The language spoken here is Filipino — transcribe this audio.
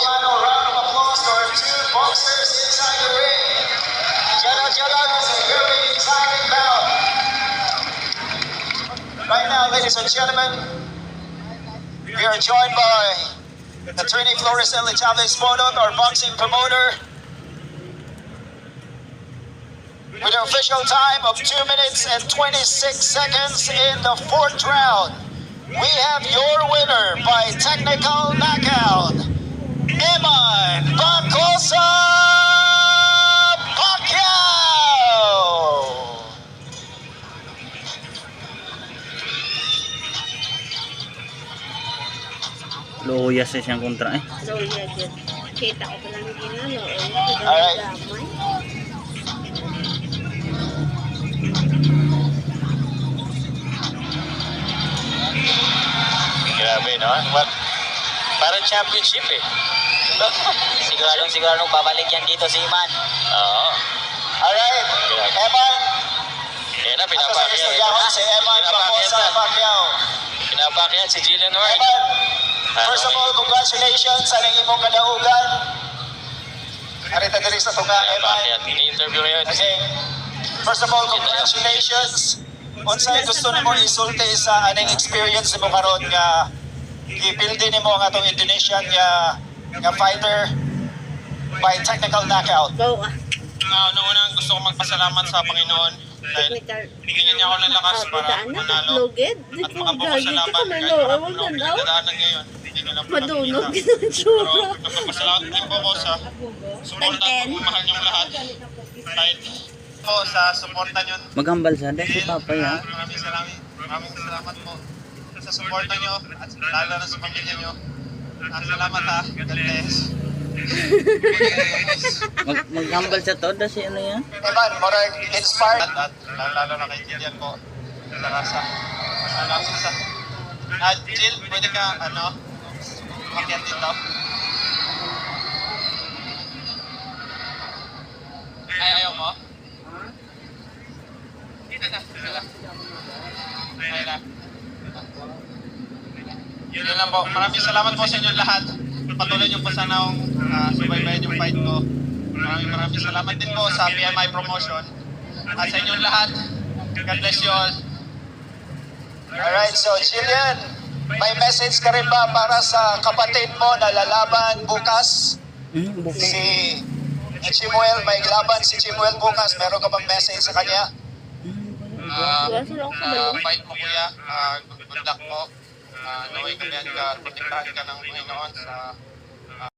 final round of applause to our two boxers inside the ring. Jalan is a very exciting bout. Right now, ladies and gentlemen, we are joined by Attorney Floricel Chavez Bodot, our boxing promoter, with an official time of 2 minutes and 26 seconds in the fourth round. We have your winner by technical knockout, Eman Bacosa Pacquiao! Luyas siyang kontra eh. Luyas yun. Kita ko pa lang ginalo. Alright. Grabe, no? Parang championship eh. Siguradong babalik yan dito si Iman. Oo. Alright, Eman. Yan na, At sa istoryahan si Eman Bacosa Pacquiao. Pinapakyan si Jillian Ward. Eman, first of all, congratulations sa nang imong kadaugan. Arita diri sa tunga, Eman. Pinapakyan. Ini-interview na yun. Okay. First of all, congratulations. Unsay gusto nimo isulti sa aning experience nimo karon nga gipildi nimo ang atong Indonesian nga fighter by technical knockout. Go ah. Una gusto ko magpasalamat sa Panginoon dahil binigyan niya ako ng lakas para manalo at makabukas sa laban kahit marami na akong pinagdadaanan ngayon. Hindi nila po Madunog nakikita. ng tsura. Pero nagpapasalamat din po ako sa suporta at pagmamahal niyong lahat. Kahit po sa suporta niyo. Maghambal siya dahil si Papa yan. Maraming salamat po sa suporta niyo at lalo na sa pamilya niyo. Salamat ha. God bless. Maghambal siya to dahil si ano yan. Eman, murag inspired. At lalo na kay Jillian po. Sa Jill, pwede ka, umakyat dito. Ayaw mo? Dito na. Ayaw na. Yun lang po. Maraming salamat po sa inyo lahat. Patuloy niyo po sana akong subaybayan yung fight ko. Maraming salamat din po sa PMI Promotion. At sa inyong lahat, God bless you all. Alright, so Jillian, may message ka rin ba para sa kapatid mo na lalaban bukas? Si Chimuel, may laban si Chimuel bukas. Meron ka bang message sa kanya? Fight mo kuya, good luck po. Naway ka ka, protektahan ka ng Panginoon sa